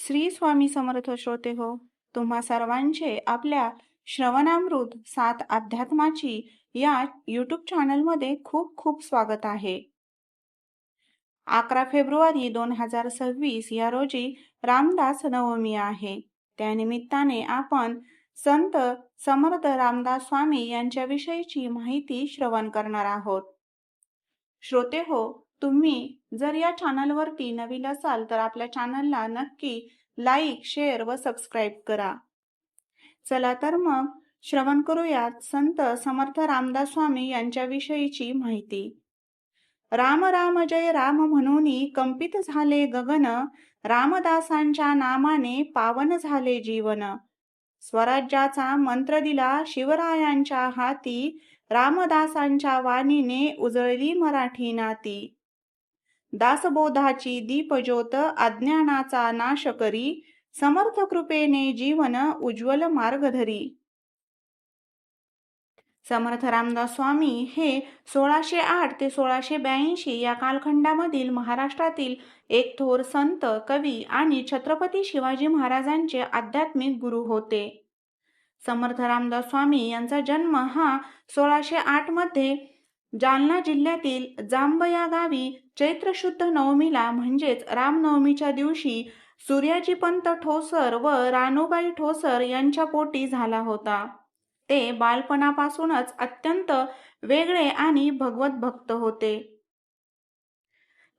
श्री स्वामी समर्थ श्रोते हो, तुम्हा सर्वांचे आपल्या श्रवणामृत 7 अध्यात्माची या यूट्यूब चॅनलमध्ये खूप खूप स्वागत आहे. 11 फेब्रुवारी 2026 या रोजी रामदास नवमी आहे. त्यानिमित्ताने आपण संत समर्थ रामदास स्वामी यांच्याविषयीची माहिती श्रवण करणार आहोत. श्रोते हो, तुम्ही जर या चॅनलवरती नवीन असाल तर आपल्या चॅनलला नक्की लाईक, शेअर व सबस्क्राईब करा. चला तर मग श्रवण करूयात संत समर्थ रामदास स्वामी यांच्याविषयीची माहिती. राम राम जय राम म्हणूनी कंपित झाले गगन, रामदासांच्या नामाने पावन झाले जीवन. स्वराज्याचा मंत्र दिला शिवरायांच्या हाती, रामदासांच्या वाणीने उजळली मराठी नाती. दासबोधाची दीपज्योत अज्ञानाचा नाश करी, समर्थ कृपेने जीवन उज्ज्वल मार्ग धरी. समर्थ रामदास स्वामी हे 1608 ते 1682 या कालखंडामधील महाराष्ट्रातील एक थोर संत, कवी आणि छत्रपती शिवाजी महाराजांचे आध्यात्मिक गुरु होते. समर्थ रामदास स्वामी यांचा जन्म हा 1608 मध्ये जालना जिल्ह्यातील जांब या गावी चैत्र शुद्ध नवमीला म्हणजेच रामनवमीच्या दिवशी सूर्याजीपंत ठोसर व रानूबाई ठोसर यांच्या पोटी झाला होता. ते बालपणापासूनच अत्यंत वेगळे आणि भगवत भक्त होते.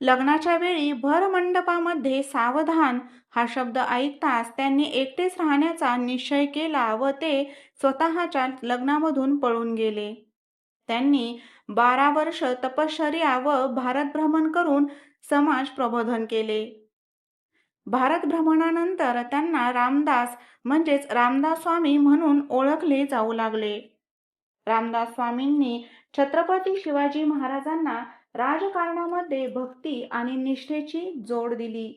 लग्नाच्या वेळी भर मंडपामध्ये सावधान हा शब्द ऐकताच त्यांनी एकटेच राहण्याचा निश्चय केला व ते स्वतःच्या लग्नामधून पळून गेले. त्यांनी 12 वर्ष तपश्चर्या व भारत भ्रमण करून समाज प्रबोधन केले. भारत भ्रमणानंतर त्यांना रामदास म्हणजेच रामदास स्वामी म्हणून ओळखले जाऊ लागले. रामदास स्वामींनी छत्रपती शिवाजी महाराजांना राजकारणामध्ये भक्ती आणि निष्ठेची जोड दिली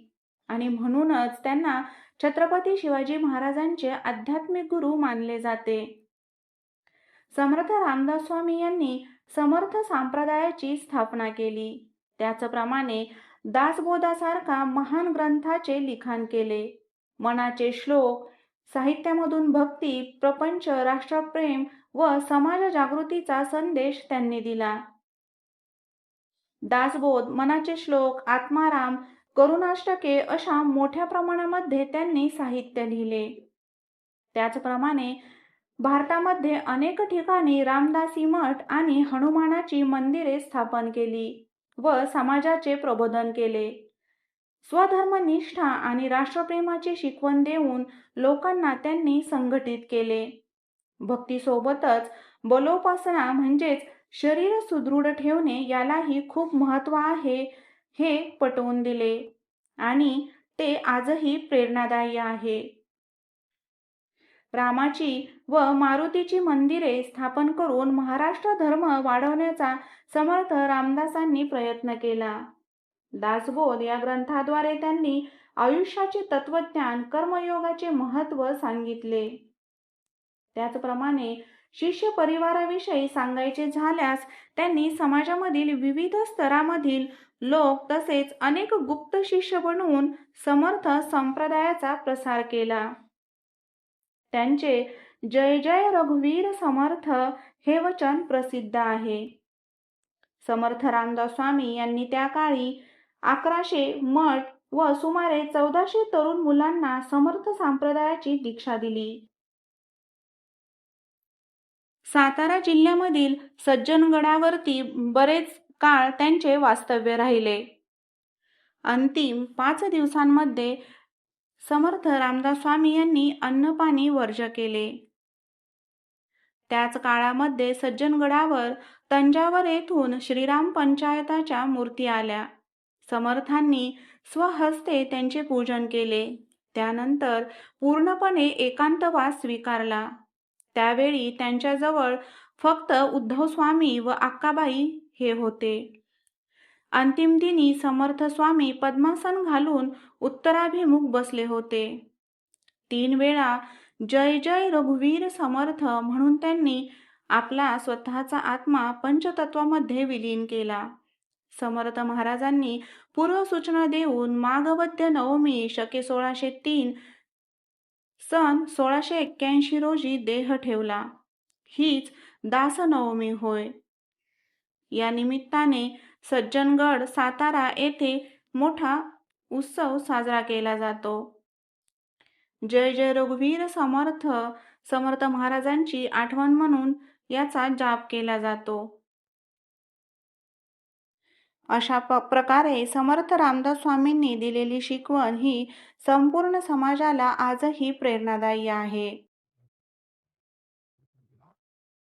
आणि म्हणूनच त्यांना छत्रपती शिवाजी महाराजांचे आध्यात्मिक गुरु मानले जाते. समर्थ रामदास स्वामी यांनी समर्थ संप्रदायाची स्थापना केली. त्याचप्रमाणे दासबोधासारखा महान ग्रंथाचे लिखाण केले. मनाचे श्लोक, साहित्यामधून भक्ती, प्रपंच, राष्ट्रप्रेम व समाज जागृतीचा संदेश त्यांनी दिला. दासबोध, मनाचे श्लोक, आत्माराम, करुणाष्टके अशा मोठ्या प्रमाणामध्ये त्यांनी साहित्य लिहिले. त्याचप्रमाणे भारतामध्ये अनेक ठिकाणी रामदासी मठ आणि हनुमानाची मंदिरे स्थापन केली व समाजाचे प्रबोधन केले. स्वधर्मनिष्ठा आणि राष्ट्रप्रेमाची शिकवण देऊन लोकांना त्यांनी संघटित केले. भक्तीसोबतच बलोपासना म्हणजेच शरीर सुदृढ ठेवणे यालाही खूप महत्त्व आहे हे पटवून दिले आणि ते आजही प्रेरणादायी आहे. रामाची व मारुतीची मंदिरे स्थापन करून महाराष्ट्र धर्म वाढवण्याचा समर्थ रामदासांनी प्रयत्न केला. दासबोध या ग्रंथाद्वारे त्यांनी आयुष्याचे तत्वज्ञान, कर्मयोगाचे महत्त्व सांगितले. त्याचप्रमाणे शिष्य परिवाराविषयी सांगायचे झाल्यास त्यांनी समाजामधील विविध स्तरामधील लोक तसेच अनेक गुप्त शिष्य बनवून समर्थ संप्रदायाचा प्रसार केला. त्यांचे जय जय रघुवीर समर्थ हे वचन प्रसिद्ध आहे. समर्थ रामदास स्वामी यांनी त्या काळी 1100 मठ व सुमारे 1400 तरुण मुलांना समर्थ संप्रदायाची दीक्षा दिली. सातारा जिल्ह्यामधील सज्जनगडावरती बरेच काळ त्यांचे वास्तव्य राहिले. अंतिम 5 दिवसांमध्ये समर्थ रामदास स्वामी यांनी अन्नपाणी वर्ज केले. त्याच काळामध्ये सज्जनगडावर तंजावर येथून श्रीराम पंचायताच्या मूर्ती आल्या. समर्थांनी स्वहस्ते त्यांचे पूजन केले. त्यानंतर पूर्णपणे एकांतवास स्वीकारला. त्यावेळी त्यांच्याजवळ फक्त उद्धव स्वामी व अक्काबाई हे होते. अंतिम दिनी समर्थ स्वामी पद्मासन घालून उत्तराभिमुख बसले होते. 3 वेळा जय जय रघुवीर समर्थ म्हणून त्यांनी आपला स्वतःचा आत्मा पंचतत्वामध्ये विलीन केला. समर्थ महाराजांनी पूर्वसूचना देऊन माघवद्य नवमी शके 1603 सन 1681 रोजी देह ठेवला. हीच दासनवमी होय. या निमित्ताने सज्जनगड सातारा येथे मोठा उत्सव साजरा केला जातो. जय जय रघुवीर समर्थ समर्थ महाराजांची आठवण म्हणून याचा जाप केला जातो. अशा प्रकारे समर्थ रामदास स्वामींनी दिलेली शिकवण ही संपूर्ण समाजाला आजही प्रेरणादायी आहे.